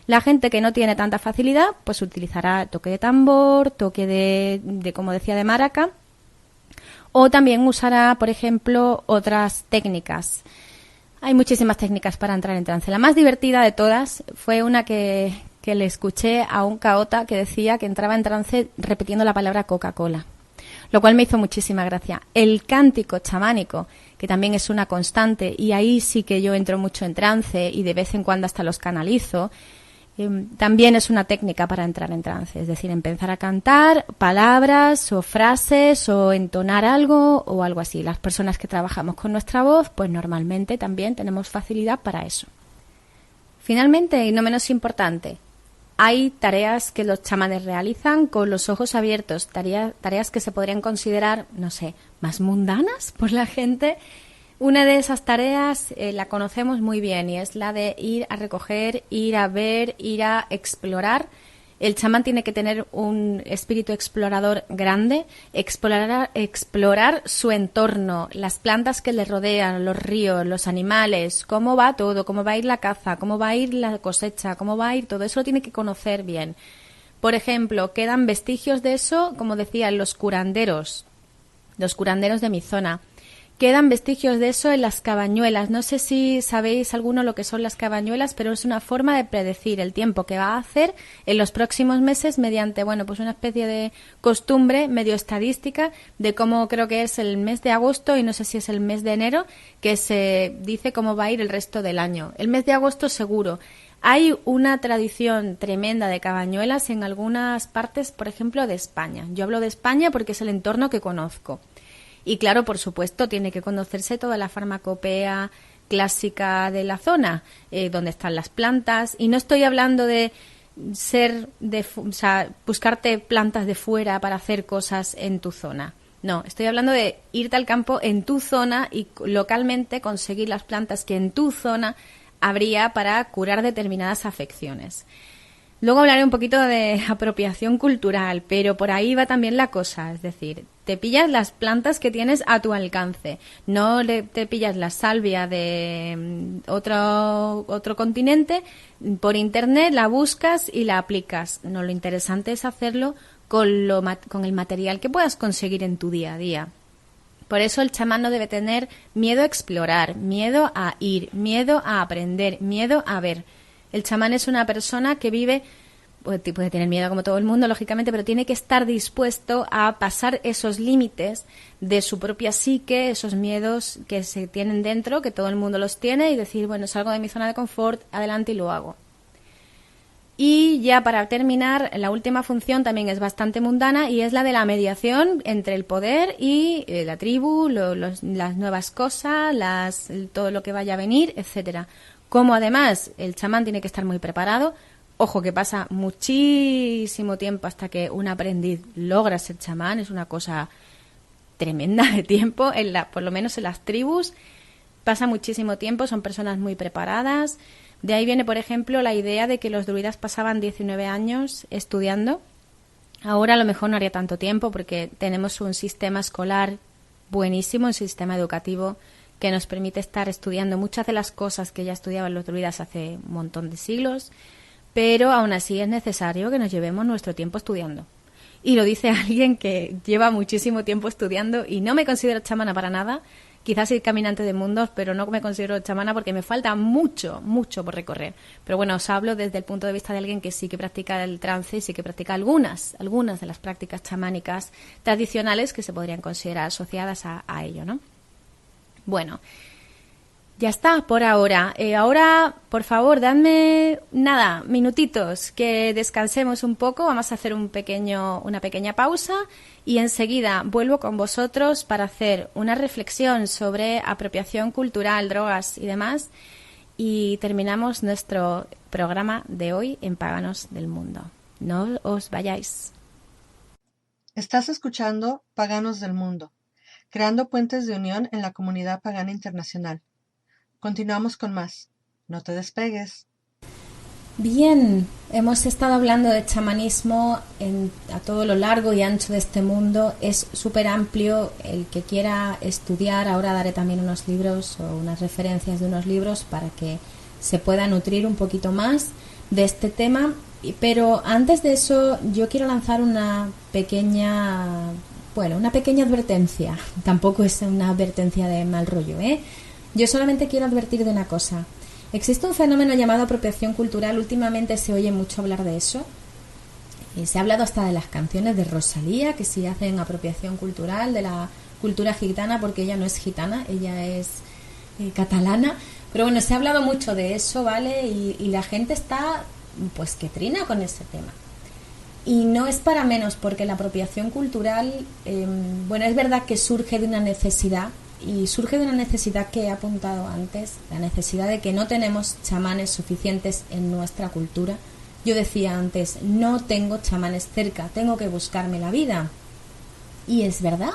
La gente que no tiene tanta facilidad, pues utilizará toque de tambor, toque de como decía, de maraca, o también usará, por ejemplo, otras técnicas. Hay muchísimas técnicas para entrar en trance. La más divertida de todas fue una que le escuché a un caota que decía que entraba en trance repitiendo la palabra Coca-Cola, lo cual me hizo muchísima gracia. El cántico chamánico, que también es una constante, y ahí sí que yo entro mucho en trance y de vez en cuando hasta los canalizo, también es una técnica para entrar en trance, es decir, empezar a cantar palabras o frases o entonar algo o algo así. Las personas que trabajamos con nuestra voz, pues normalmente también tenemos facilidad para eso. Finalmente, y no menos importante, hay tareas que los chamanes realizan con los ojos abiertos, tareas que se podrían considerar, no sé, más mundanas por la gente. Una de esas tareas la conocemos muy bien y es la de ir a recoger, ir a ver, ir a explorar. El chamán tiene que tener un espíritu explorador grande, explorar su entorno, las plantas que le rodean, los ríos, los animales, cómo va todo, cómo va a ir la caza, cómo va a ir la cosecha, cómo va a ir todo eso, lo tiene que conocer bien. Por ejemplo, quedan vestigios de eso, como decían los curanderos de mi zona. Quedan vestigios de eso en las cabañuelas. No sé si sabéis alguno lo que son las cabañuelas, pero es una forma de predecir el tiempo que va a hacer en los próximos meses mediante, pues una especie de costumbre medio estadística de cómo creo que es el mes de agosto y no sé si es el mes de enero, que se dice cómo va a ir el resto del año. El mes de agosto seguro. Hay una tradición tremenda de cabañuelas en algunas partes, por ejemplo, de España. Yo hablo de España porque es el entorno que conozco. Y claro, por supuesto, tiene que conocerse toda la farmacopea clásica de la zona, donde están las plantas. Y no estoy hablando de buscarte plantas de fuera para hacer cosas en tu zona. No, estoy hablando de irte al campo en tu zona y localmente conseguir las plantas que en tu zona habría para curar determinadas afecciones. Luego hablaré un poquito de apropiación cultural, pero por ahí va también la cosa, es decir, te pillas las plantas que tienes a tu alcance, no te pillas la salvia de otro continente, por internet la buscas y la aplicas. No, lo interesante es hacerlo con el material que puedas conseguir en tu día a día. Por eso el chamán no debe tener miedo a explorar, miedo a ir, miedo a aprender, miedo a ver. El chamán es una persona que vive, puede tener miedo como todo el mundo, lógicamente, pero tiene que estar dispuesto a pasar esos límites de su propia psique, esos miedos que se tienen dentro, que todo el mundo los tiene, y decir, bueno, salgo de mi zona de confort, adelante y lo hago. Y ya para terminar, la última función también es bastante mundana y es la de la mediación entre el poder y la tribu, las nuevas cosas, todo lo que vaya a venir, etcétera. Como además el chamán tiene que estar muy preparado, Ojo, que pasa muchísimo tiempo hasta que un aprendiz logra ser chamán. Es una cosa tremenda de tiempo, por lo menos en las tribus. Pasa muchísimo tiempo, son personas muy preparadas. De ahí viene, por ejemplo, la idea de que los druidas pasaban 19 años estudiando. Ahora a lo mejor no haría tanto tiempo porque tenemos un sistema escolar buenísimo, un sistema educativo que nos permite estar estudiando muchas de las cosas que ya estudiaban los druidas hace un montón de siglos, pero aún así es necesario que nos llevemos nuestro tiempo estudiando. Y lo dice alguien que lleva muchísimo tiempo estudiando y no me considero chamana para nada. Quizás soy caminante de mundos, pero no me considero chamana porque me falta mucho, mucho por recorrer. Pero bueno, os hablo desde el punto de vista de alguien que sí que practica el trance y sí que practica algunas de las prácticas chamánicas tradicionales que se podrían considerar asociadas a ello, ¿no? Bueno, ya está por ahora. Ahora, por favor, dadme minutitos que descansemos un poco. Vamos a hacer una pequeña pausa y enseguida vuelvo con vosotros para hacer una reflexión sobre apropiación cultural, drogas y demás. Y terminamos nuestro programa de hoy en Paganos del Mundo. No os vayáis. Estás escuchando Paganos del Mundo, creando puentes de unión en la comunidad pagana internacional. Continuamos con más. No te despegues. Bien, hemos estado hablando de chamanismo a todo lo largo y ancho de este mundo. Es súper amplio. El que quiera estudiar, ahora daré también unos libros o unas referencias de unos libros para que se pueda nutrir un poquito más de este tema. Pero antes de eso, yo quiero lanzar una pequeña advertencia. Tampoco es una advertencia de mal rollo, ¿eh? Yo solamente quiero advertir de una cosa. Existe un fenómeno llamado apropiación cultural. Últimamente se oye mucho hablar de eso. Se ha hablado hasta de las canciones de Rosalía, que sí hacen apropiación cultural de la cultura gitana, porque ella no es gitana, ella es catalana. Pero bueno, se ha hablado mucho de eso, ¿vale? Y la gente está, pues, que trina con ese tema. Y no es para menos, porque la apropiación cultural, es verdad que surge de una necesidad. Y surge de una necesidad que he apuntado antes, la necesidad de que no tenemos chamanes suficientes en nuestra cultura. Yo decía antes, no tengo chamanes cerca, tengo que buscarme la vida. Y es verdad,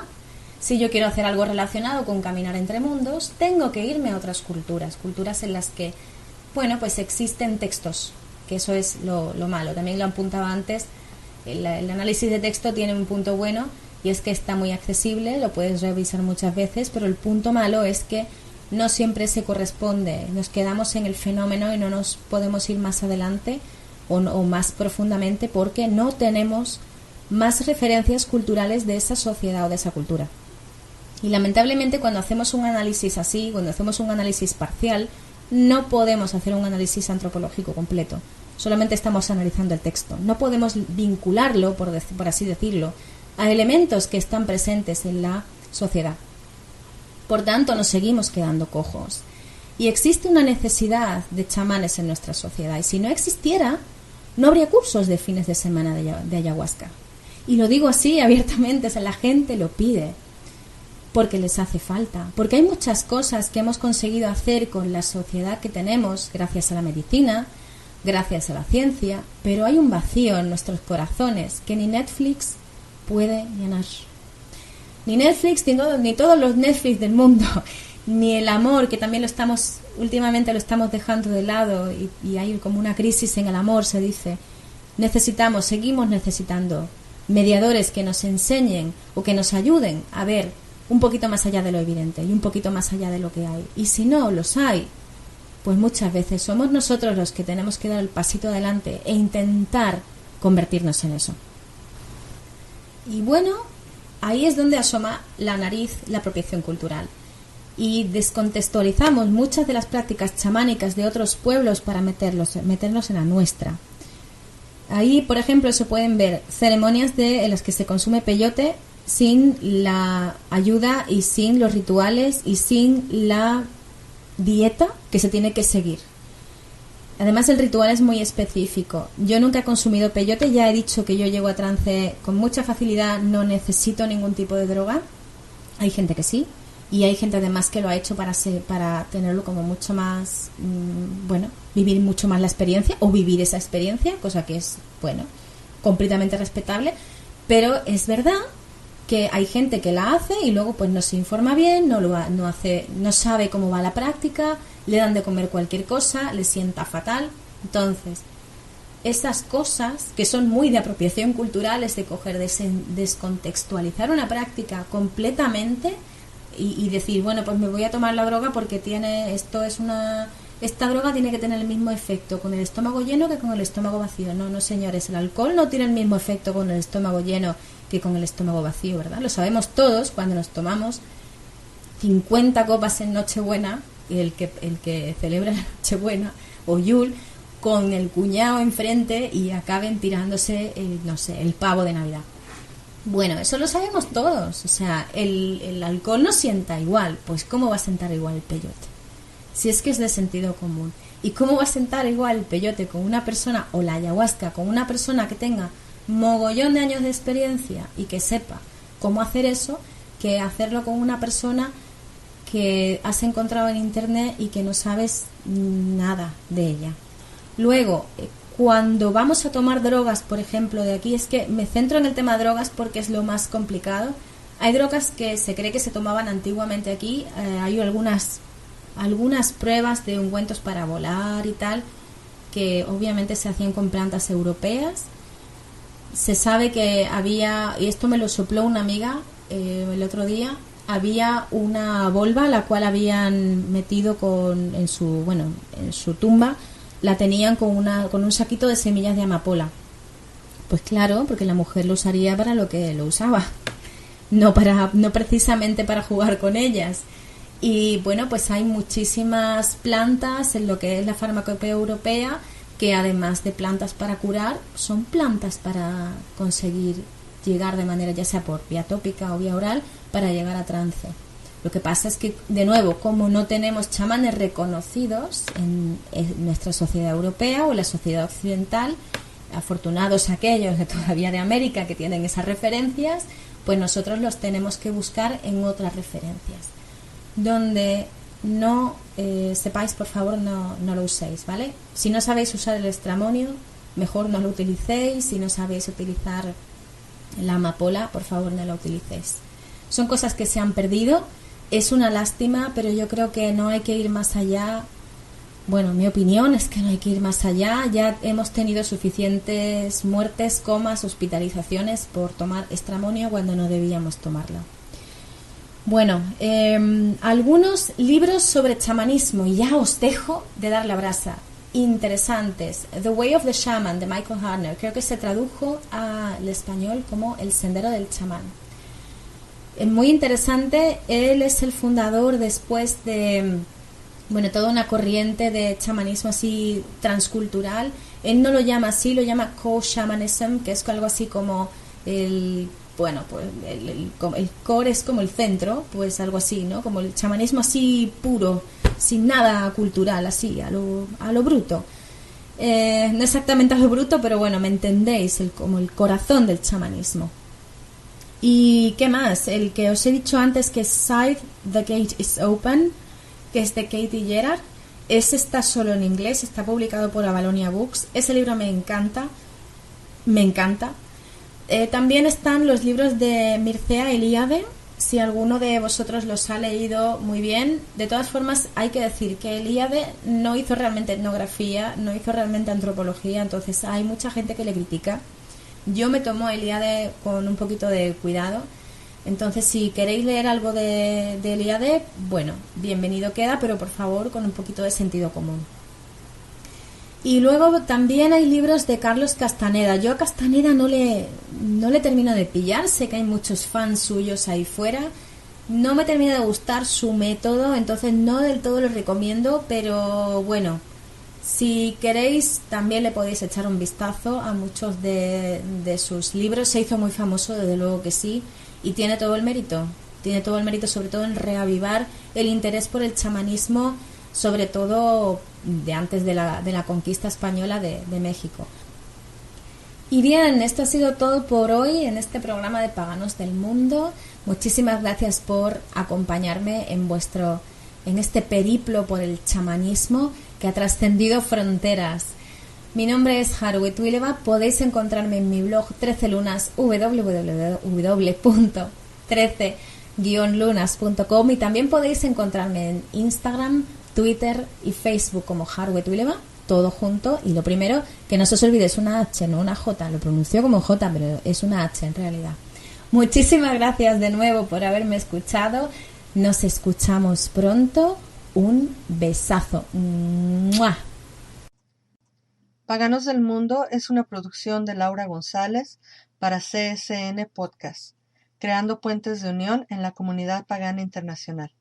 si yo quiero hacer algo relacionado con caminar entre mundos, tengo que irme a otras culturas en las que, pues existen textos, que eso es lo malo. También lo apuntaba antes, el análisis de texto tiene un punto bueno, y es que está muy accesible, lo puedes revisar muchas veces, pero el punto malo es que no siempre se corresponde. Nos quedamos en el fenómeno y no nos podemos ir más adelante o más profundamente porque no tenemos más referencias culturales de esa sociedad o de esa cultura. Y lamentablemente cuando hacemos un análisis así, cuando hacemos un análisis parcial, no podemos hacer un análisis antropológico completo. Solamente estamos analizando el texto. No podemos vincularlo, por así decirlo, a elementos que están presentes en la sociedad. Por tanto, nos seguimos quedando cojos. Y existe una necesidad de chamanes en nuestra sociedad. Y si no existiera, no habría cursos de fines de semana de ayahuasca. Y lo digo así abiertamente, la gente lo pide. Porque les hace falta. Porque hay muchas cosas que hemos conseguido hacer con la sociedad que tenemos, gracias a la medicina, gracias a la ciencia, pero hay un vacío en nuestros corazones que ni Netflix puede llenar. Ni Netflix, ni todos los Netflix del mundo, ni el amor, que también últimamente lo estamos dejando de lado y hay como una crisis en el amor, se dice. Seguimos necesitando mediadores que nos enseñen o que nos ayuden a ver un poquito más allá de lo evidente y un poquito más allá de lo que hay. Y si no los hay, pues muchas veces somos nosotros los que tenemos que dar el pasito adelante e intentar convertirnos en eso. Y bueno, ahí es donde asoma la nariz la apropiación cultural. Y descontextualizamos muchas de las prácticas chamánicas de otros pueblos para meternos en la nuestra. Ahí, por ejemplo, se pueden ver ceremonias en las que se consume peyote sin la ayuda y sin los rituales y sin la dieta que se tiene que seguir. Además, el ritual es muy específico. Yo nunca he consumido peyote, ya he dicho que yo llego a trance con mucha facilidad, no necesito ningún tipo de droga. Hay gente que sí, y hay gente además que lo ha hecho para tenerlo como mucho más, bueno, vivir mucho más la experiencia o vivir esa experiencia, cosa que es, bueno, completamente respetable, pero es verdad que hay gente que la hace y luego pues no se informa bien, no sabe cómo va la práctica, le dan de comer cualquier cosa, le sienta fatal. Entonces, esas cosas que son muy de apropiación cultural, es de coger, descontextualizar una práctica completamente y decir, bueno, pues me voy a tomar la droga porque esta droga tiene que tener el mismo efecto con el estómago lleno que con el estómago vacío. No, señores, el alcohol no tiene el mismo efecto con el estómago lleno que con el estómago vacío, ¿verdad? Lo sabemos todos cuando nos tomamos 50 copas en Nochebuena, y el que celebra la Nochebuena o Yule, con el cuñado enfrente y acaben tirándose, el pavo de Navidad. Bueno, eso lo sabemos todos. O sea, el alcohol no sienta igual. Pues ¿cómo va a sentar igual el peyote? Si es que es de sentido común. ¿Y cómo va a sentar igual el peyote con una persona, o la ayahuasca con una persona que tenga mogollón de años de experiencia y que sepa cómo hacer eso, que hacerlo con una persona que has encontrado en internet y que no sabes nada de ella? Luego, cuando vamos a tomar drogas, por ejemplo, de aquí, es que me centro en el tema de drogas porque es lo más complicado. Hay drogas que se cree que se tomaban antiguamente aquí, hay algunas pruebas de ungüentos para volar y tal, que obviamente se hacían con plantas europeas. Se sabe que había, y esto me lo sopló una amiga el otro día, había una volva la cual habían metido en su tumba, la tenían con un saquito de semillas de amapola. Pues claro, porque la mujer lo usaría para lo que lo usaba, no precisamente para jugar con ellas. Y bueno, pues hay muchísimas plantas en lo que es la farmacopea europea, que además de plantas para curar, son plantas para conseguir llegar de manera, ya sea por vía tópica o vía oral, para llegar a trance. Lo que pasa es que, de nuevo, como no tenemos chamanes reconocidos en nuestra sociedad europea o en la sociedad occidental, afortunados aquellos de todavía de América que tienen esas referencias, pues nosotros los tenemos que buscar en otras referencias. Donde no sepáis, por favor, no lo uséis, ¿vale? Si no sabéis usar el estramonio, mejor no lo utilicéis. Si no sabéis utilizar la amapola, por favor, no la utilicéis. Son cosas que se han perdido. Es una lástima, pero yo creo que no hay que ir más allá. Bueno, mi opinión es que no hay que ir más allá. Ya hemos tenido suficientes muertes, comas, hospitalizaciones por tomar estramonio cuando no debíamos tomarlo. Bueno, algunos libros sobre chamanismo, y ya os dejo de dar la brasa, interesantes. The Way of the Shaman, de Michael Harner, creo que se tradujo al español como El Sendero del Chamán. Muy interesante. Él es el fundador después de, toda una corriente de chamanismo así transcultural. Él no lo llama así, lo llama co-shamanism, que es algo así como el core es como el centro, pues algo así, ¿no? Como el chamanismo así puro, sin nada cultural, así, a lo bruto. No exactamente a lo bruto, pero bueno, me entendéis, como el corazón del chamanismo. ¿Y qué más? El que os he dicho antes, que es Side the Gate is Open, que es de Katie Gerard. Ese está solo en inglés, está publicado por Avalonia Books. Ese libro me encanta. También están los libros de Mircea Eliade. Si alguno de vosotros los ha leído, muy bien. De todas formas, hay que decir que Eliade no hizo realmente etnografía, no hizo realmente antropología, entonces hay mucha gente que le critica. Yo me tomo Eliade con un poquito de cuidado. Entonces, si queréis leer algo de Eliade, bueno, bienvenido queda, pero por favor con un poquito de sentido común. Y luego también hay libros de Carlos Castaneda. Yo a Castaneda no le termino de pillar. Sé que hay muchos fans suyos ahí fuera. No me termina de gustar su método, entonces no del todo lo recomiendo, pero bueno, si queréis también le podéis echar un vistazo a muchos de sus libros. Se hizo muy famoso, desde luego que sí, y tiene todo el mérito. Tiene todo el mérito, sobre todo en reavivar el interés por el chamanismo, sobre todo de antes de la conquista española de México. Y bien, esto ha sido todo por hoy en este programa de Paganos del Mundo. Muchísimas gracias por acompañarme en este periplo por el chamanismo que ha trascendido fronteras. Mi nombre es Harriet Tuileva. Podéis encontrarme en mi blog 13 lunas www.13-lunas.com, y también podéis encontrarme en Instagram, Twitter y Facebook como Harriet Tuileva, todo junto. Y lo primero, que no se os olvide, es una H, no una J. Lo pronuncio como J, pero es una H en realidad. Muchísimas gracias de nuevo por haberme escuchado. Nos escuchamos pronto. Un besazo. ¡Mua! Paganos del Mundo es una producción de Laura González para CSN Podcast, creando puentes de unión en la comunidad pagana internacional.